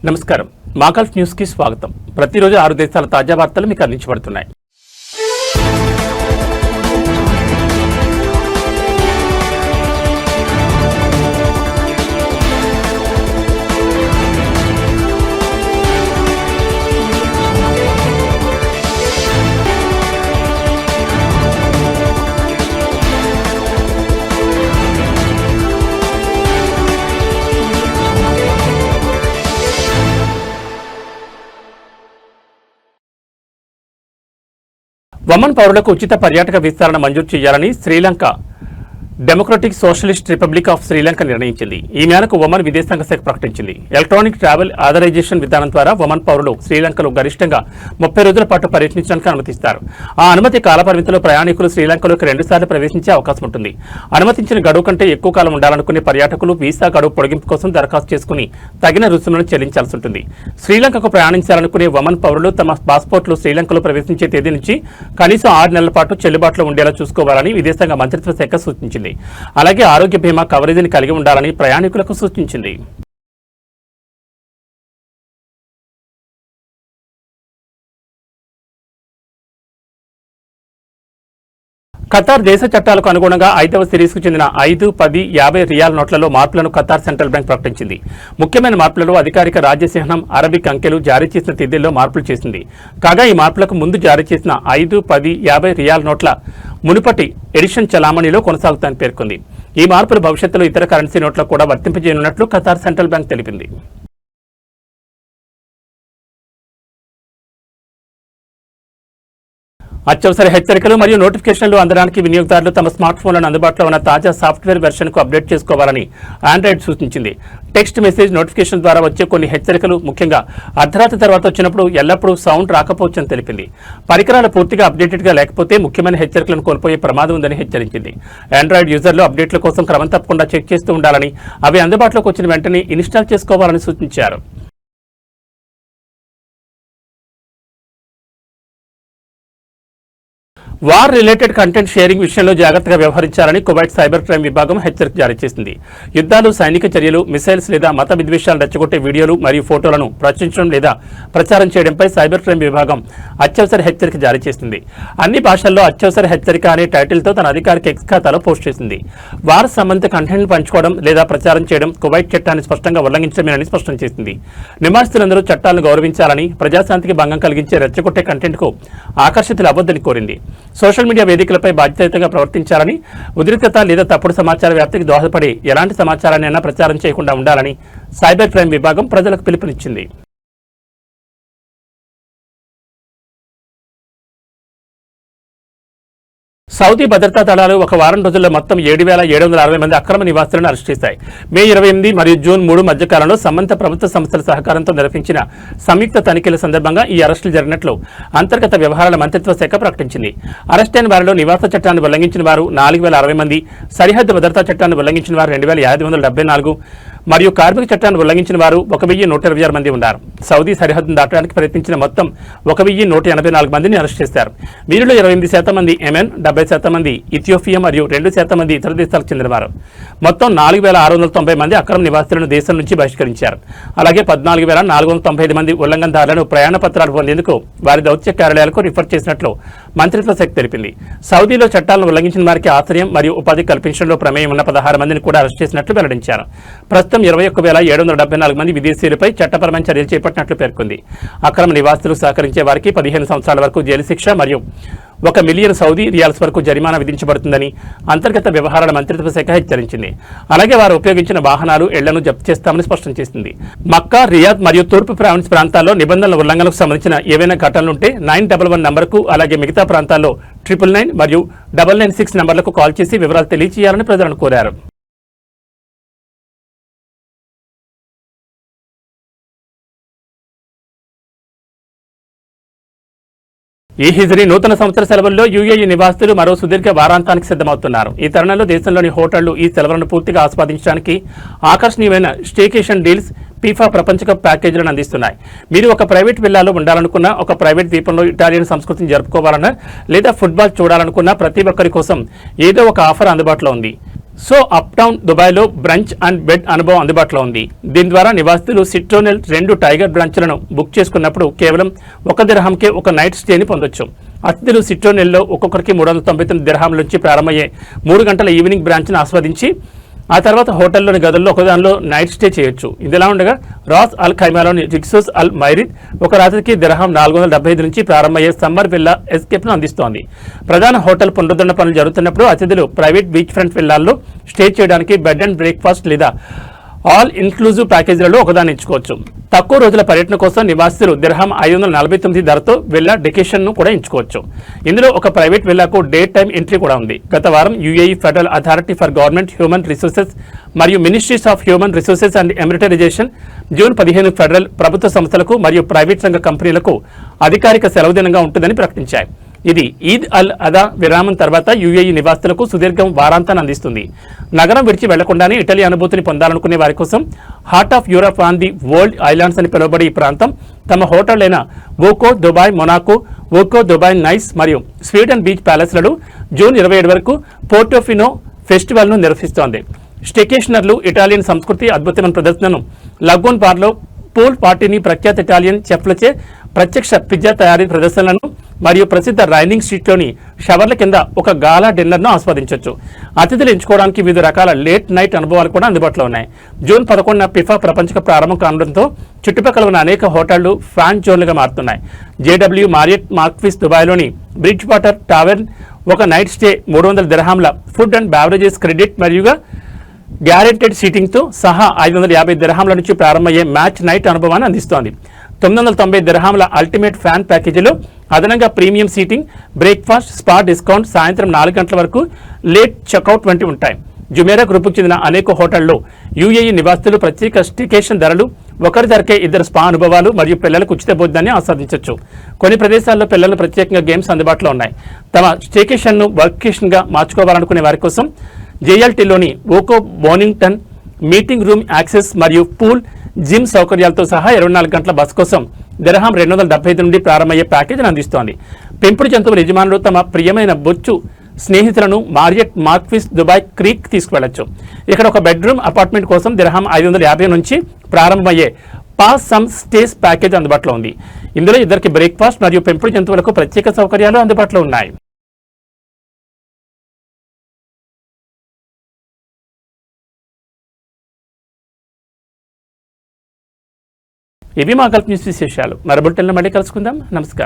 నమస్కారం. మాగల్ఫ్ న్యూస్ కి స్వాగతం. ప్రతిరోజు 6 దేశాల తాజా వార్తలు మీకు అందించబడుతున్నాయి. ఒమన్ పౌరులకు ఉచిత పర్యాటక వీసాలను మంజూరు చేయాలని Sri Lanka democratic socialist republic of Sri Lanka నిర్ణయించింది. ఈ మేరకు ఒమన్ విదేశాంగ శాఖ ప్రకటించింది. ఎలక్ట్రానిక్ ట్రావెల్ ఆథరైజేషన్ విధానం ద్వారా ఒమన్ పౌరులు శ్రీలంకలో గరిష్టంగా 30 రోజుల పాటు పర్యటించడానికి అనుమతిస్తారు. ఆ అనుమతి కాలపరిమితిలో ప్రయాణికులు శ్రీలంకలోకి 2 సార్లు ప్రవేశించే అవకాశం ఉంటుంది. అనుమతించిన గడువు కంటే ఎక్కువ కాలం ఉండాలనుకునే పర్యాటకులు వీసా గడువు పొడిగింపు కోసం దరఖాస్తు చేసుకుని తగిన రుసుములను చెల్లించాల్సి ఉంటుంది. శ్రీలంకకు ప్రయాణించాలనుకునే ఒమన్ పౌరులు తమ పాస్పోర్ట్లు శ్రీలంకలో ప్రవేశించే తేదీ నుంచి కనీసం 6 నెలల పాటు చెల్లుబాటులో ఉండేలా చూసుకోవాలని విదేశాంగ మంత్రిత్వ శాఖ సూచించింది. అలాగే ఆరోగ్య బీమా కవరేజీని కలిగి ఉండాలని ప్రయాణికులకు సూచించింది. ఖతార్ దేశ చట్టాలకు అనుగుణంగా 5వ సిరీస్కు చెందిన 5, 10, 50 రియాల్ నోట్లలో మార్పులను ఖతార్ సెంట్రల్ బ్యాంక్ ప్రకటించింది. ముఖ్యమైన మార్పులలో అధికారిక రాజ్య చిహ్నం, అరబిక్ అంకెలు జారీ చేసిన తేదీల్లో మార్పులు చేసింది. కాగా ఈ మార్పులకు ముందు జారీ చేసిన 5, 10, 50 రియాల్ నోట్ల మునుపటి ఎడిషన్ చలామణిలో కొనసాగుతాయని పేర్కొంది. ఈ మార్పులు భవిష్యత్తులో ఇతర కరెన్సీ నోట్లకు కూడా వర్తింపజేయనున్నట్లు ఖతార్ సెంట్రల్ బ్యాంక్ తెలిపింది. అత్యవసర హెచ్చరికలు మరియు నోటిఫికేషన్లు అందడానికి వినియోగదారులు తమ స్మార్ట్ ఫోన్లను అందుబాటులో ఉన్న తాజా సాఫ్ట్వేర్ వెర్షన్కు అప్డేట్ చేసుకోవాలని ఆండ్రాయిడ్ సూచించింది. టెక్స్ట్ మెసేజ్ నోటిఫికేషన్ ద్వారా వచ్చే కొన్ని హెచ్చరికలు ముఖ్యంగా అర్ధరాత్రి తర్వాత వచ్చినప్పుడు ఎల్లప్పుడూ సౌండ్ రాకపోవచ్చని తెలిపింది. పరికరాలు పూర్తిగా అప్డేటెడ్గా లేకపోతే ముఖ్యమైన హెచ్చరికలను కోల్పోయే ప్రమాదం ఉందని హెచ్చరించింది. ఆండ్రాయిడ్ యూజర్లు అప్డేట్ల కోసం క్రమం తప్పకుండా చెక్ చేస్తూ ఉండాలని, అవి అందుబాటులోకి వచ్చిన వెంటనే ఇన్స్టాల్ చేసుకోవాలని సూచించారు. వార్ రిలేటెడ్ కంటెంట్ షేరింగ్ విషయంలో జాగ్రత్తగా వ్యవహరించాలని కువైట్ సైబర్ క్రైమ్ విభాగం హెచ్చరిక జారీ చేసింది. యుద్ధాలు, సైనిక చర్యలు, మిసైల్స్ లేదా మత విద్వేషాలు రెచ్చగొట్టే వీడియోలు మరియు ఫోటోలను ప్రచురించడం లేదా ప్రచారం చేయడంపై సైబర్ క్రైమ్ విభాగం అత్యవసర హెచ్చరిక జారీ చేసింది. అన్ని భాషల్లో అత్యవసర హెచ్చరిక అనే టైటిల్తో తన అధికారిక ఎక్స్ ఖాతాలో పోస్ట్ చేసింది. వార్ సంబంధిత కంటెంట్ పంచుకోవడం లేదా ప్రచారం చేయడం కువైట్ చట్టాన్ని స్పష్టంగా ఉల్లంఘించడమేనని స్పష్టం చేసింది. నివాసితులందరూ చట్టాలను గౌరవించాలని, ప్రజాశాంతికి భంగం కలిగించే రెచ్చగొట్టే కంటెంట్కు ఆకర్షితులు అవ్వొద్దని కోరింది. సోషల్ మీడియా వేదికలపై బాధ్యతగా ప్రవర్తించాలని, ఉద్రిక్తత లేదా తప్పుడు సమాచార వ్యాప్తికి దోహదపడి ఎలాంటి సమాచారాన్ని ప్రచారం చేయకుండా ఉండాలని సైబర్ క్రైమ్ విభాగం ప్రజలకు పిలుపునిచ్చింది. సౌదీ భద్రతా దళాలు ఒక వారం రోజుల్లో మొత్తం 7,760 మంది అక్రమ నివాసులను అరెస్ట్ చేశాయి. మే 28 మరియు జూన్ 3 మధ్యకాలంలో సంబంధిత ప్రభుత్వ సంస్థల సహకారంతో నిర్వహించిన సంయుక్త తనిఖీల సందర్భంగా ఈ అరెస్టులు జరిగినట్లు అంతర్గత వ్యవహారాల మంత్రిత్వ శాఖ ప్రకటించింది. అరెస్ట్ అయిన వారిలో నివాస చట్టాన్ని ఉల్లంఘించిన వారు 4,060 మంది, సరిహద్దు భద్రతా చట్టాన్ని ఉల్లంఘించిన వారు 2,574 మరియు కార్మిక చట్టాన్ని ఉల్లంఘించిన వారు 1,126 మంది ఉన్నారు. సౌదీ సరిహద్దును దాటడానికి ప్రయత్నించిన మొత్తం 1,184 మందిని అరెస్ట్ చేశారు. వీరిలో 28% మంది యెమెన్, 70% మంది ఇథియోపియా మరియు 2% మంది ఇతర దేశాలకు చెందినవారు. మొత్తం 4,690 మంది అక్రమ నివాసులను దేశం నుంచి బహిష్కరించారు. అలాగే 14,495 మంది ఉల్లంఘనదారులను ప్రయాణ పత్రాలు పొందేందుకు వారి దౌత్య కార్యాలయాలకు రిఫర్ చేసినట్లు మంత్రిత్వ శాఖ తెలిపింది. సౌదీలో చట్టాలను ఉల్లంఘించిన వారికి ఆశ్రయం మరియు ఉపాధి కల్పించడంలో ప్రమేయం ఉన్న 16 మందిని కూడా అరెస్ట్ చేసినట్లు వెల్లడించారు. ప్రస్తుతం 21,774 మంది విదేశీయులపై చట్టపరమైన చర్యలు చేపట్టినట్లు పేర్కొంది. అక్రమ నివాసులు సహకరించే వారికి 15 సంవత్సరాల వరకు జైలు శిక్ష మరియు 1 మిలియన్ సౌదీ రియాల్స్ వరకు జరిమానా విధించబడుతుందని అంతర్గత వ్యవహారాల మంత్రిత్వ శాఖ హెచ్చరించింది. అలాగే వారు ఉపయోగించిన వాహనాలు, ఇళ్లను జప్తు చేస్తామని స్పష్టం చేసింది. మక్కా, రియాద్ మరియు తూర్పు ప్రావిన్స్ ప్రాంతాల్లో నిబంధనల ఉల్లంఘనకు సంబంధించిన ఏవైనా ఘటనలుంటే 911 నంబర్కు, అలాగే మిగతా ప్రాంతాల్లో 999 మరియు 996 నంబర్లకు కాల్ చేసి వివరాలు తెలియజేయాలని ప్రజలను కోరారు. ఈ హిజ్రీ నూతన సంవత్సర సెలవుల్లో యుఏఈ నివాసితులు మరో సుదీర్ఘ వారాంతానికి సిద్ధమవుతున్నారు. ఈ తరుణంలో దేశంలోని హోటళ్లు ఈ సెలవులను పూర్తిగా ఆస్వాదించడానికి ఆకర్షణీయమైన స్టేకేషన్ డీల్స్, ఫీఫా ప్రపంచ కప్ ప్యాకేజీలను అందిస్తున్నాయి. మీరు ఒక ప్రైవేట్ విల్లాలో ఉండాలనుకున్నా, ఒక ప్రైవేట్ ద్వీపంలో ఇటాలియన్ సంస్కృతిని జరుపుకోవాలన్నా లేదా ఫుట్బాల్ చూడాలనుకున్నా ప్రతి ఒక్కరి కోసం ఏదో ఒక ఆఫర్ అందుబాటులో ఉంది. సో అప్ టౌన్ దుబాయ్లో బ్రంచ్ అండ్ బెడ్ అనుభవం అందుబాటులో ఉంది. దీని ద్వారా నివాసితులు సిట్రోనెల్ 2 టైగర్ బ్రంచ్లను బుక్ చేసుకున్నప్పుడు కేవలం 1 దిర్హాంకే ఒక నైట్ స్టేని పొందొచ్చు. అతిథులు సిట్రోనెల్లో ఒక్కొక్కరికి 399 దిర్హాంల నుంచి ప్రారంభమయ్యే 3 గంటల ఈవినింగ్ బ్రాంచ్ను ఆస్వాదించి ఆ తర్వాత హోటల్లోని గదుల్లో ఒకదానిలో నైట్ స్టే చేయొచ్చు. ఇదిలా ఉండగా రాస్ అల్ ఖైమాలోని రిక్సోస్ అల్ మైరిద్ ఒక రాత్రికి దిర్హాం 475 నుంచి ప్రారంభమయ్యే సమ్మర్ విల్లా ఎస్కేప్ను అందిస్తోంది. ప్రధాన హోటల్ పునరుద్ధరణ పనులు జరుగుతున్నప్పుడు అతిథులు ప్రైవేట్ బీచ్ ఫ్రంట్ విల్లాల్లో స్టే చేయడానికి బెడ్ అండ్ బ్రేక్ఫాస్ట్ లేదా ఆల్ ఇన్క్లూజివ్ ప్యాకేజీలలో ఒకదాన్ని ఎంచుకోవచ్చు. తక్కువ రోజుల పర్యటన కోసం నివాసితులు దిర్హాం 549 ధరతో విల్లా డెకేషన్ను కూడా ఎంచుకోవచ్చు. ఇందులో ఒక ప్రైవేట్ విల్లాకు డే టైమ్ ఎంట్రీ కూడా ఉంది. గత వారం UAE federal authority for government human resources మరియు ministries of human resources and Emiratisation June 15 federal ప్రభుత్వ సంస్థలకు మరియు ప్రైవేట్ రంగ కంపెనీలకు అధికారిక సెలవు దినంగా ఉంటుందని ప్రకటించాయి. ఇది ఈద్ అల్ అదా విరామం తర్వాత యుఏఈ నివాసితులకు సుదీర్ఘం వారాంతాన్ని అందిస్తుంది. నగరం విడిచి వెళ్లకుండానే ఇటలీ అనుభూతిని పొందాలనుకునే వారి కోసం heart of Europe on the world islands అని పిలువబడే ఈ ప్రాంతం తమ హోటళ్లైన వోకో దుబాయ్ మొనాకో, వోకో దుబాయ్ నైస్ మరియు స్వీడన్ బీచ్ ప్యాలెస్లలో జూన్ 27 వరకు పోర్టోఫినో ఫెస్టివల్ను నిర్వహిస్తోంది. స్టేకేషనర్లు ఇటాలియన్ సంస్కృతి అద్భుతమైన ప్రదర్శనను లగూన్ బార్లో పూల్ పార్టీని, ప్రఖ్యాత ఇటాలియన్ చెఫ్లచే ప్రత్యక్ష పిజ్జా తయారీ ప్రదర్శనలను మరియు ప్రసిద్ధ రైనింగ్ స్ట్రీట్లోని షవర్ల కింద ఒక గాలా డిన్నర్ను ఆస్వాదించవచ్చు. అతిథులు ఎంచుకోవడానికి వివిధ రకాల లేట్ నైట్ అనుభవాలు కూడా అందుబాటులో ఉన్నాయి. జూన్ 11న ఫిఫా ప్రపంచ కప్ ప్రారంభం కావడంతో చుట్టుపక్కల ఉన్న అనేక హోటళ్లు ఫ్యాన్ జోన్లుగా మారుతున్నాయి. జేడబ్ల్యూ మారియట్ మార్క్విస్ దుబాయ్లోని బ్రిడ్జ్ వాటర్ టావెర్న్ ఒక నైట్ స్టే 300 దిర్హాంల ఫుడ్ అండ్ బ్యావరేజెస్ క్రెడిట్ మరియుగా గ్యారెంటెడ్ సీటింగ్తో సహా 550 దిర్హాంల నుంచి ప్రారంభమయ్యే మ్యాచ్ నైట్ అనుభవాన్ని అందిస్తోంది. 990 దిర్హాంల అల్టిమేట్ ఫ్యాన్ ప్యాకేజీలో అదనంగా premium seating, breakfast, spa discount, సాయంత్రం 4 గంటల వరకు లేట్ చెక్అవుట్ వంటివి ఉంటాయి. జుమేరా గ్రూపుకు చెందిన అనేక హోటళ్లలో యుఏఈ నివాసితులు ప్రత్యేక స్టేకేషన్ ధరలు, ఒకరి ధరకే 2 స్పా అనుభవాలు మరియు పిల్లలకు ఉచిత భోజనాన్ని ఆస్వాదించవచ్చు. కొన్ని ప్రదేశాల్లో పిల్లలకు ప్రత్యేకంగా గేమ్స్ అందుబాటులో ఉన్నాయి. తమ స్టేకేషన్ను వర్కేషన్గా మార్చుకోవాలనుకునే వారి కోసం జేఎల్టీలోని ఓకో బోనింగ్టన్ మీటింగ్ రూమ్ యాక్సెస్ మరియు పూల్, జిమ్ సౌకర్యాలతో సహా 24 గంటల బస్ కోసం దిర్హాం 275 నుండి ప్రారంభమయ్యే ప్యాకేజీని అందిస్తోంది. పెంపుడు జంతువుల యజమానులు తమ ప్రియమైన బొచ్చు స్నేహితులను మారియట్ మార్క్విస్ దుబాయ్ క్రీక్ తీసుకువెళ్లొచ్చు. ఇక్కడ ఒక బెడ్రూమ్ అపార్ట్మెంట్ కోసం దిర్హాం 550 నుంచి ప్రారంభమయ్యే పాస్ సమ్ స్టేస్ ప్యాకేజ్ అందుబాటులో ఉంది. ఇందులో ఇద్దరికి బ్రేక్ఫాస్ట్ మరియు పెంపుడు జంతువులకు ప్రత్యేక సౌకర్యాలు అందుబాటులో ఉన్నాయి. ఇవి మా గల్ఫ్ న్యూస్ విశేషాలు. మరో బులెటిన్లో మళ్ళీ కలుసుకుందాం. నమస్కారం.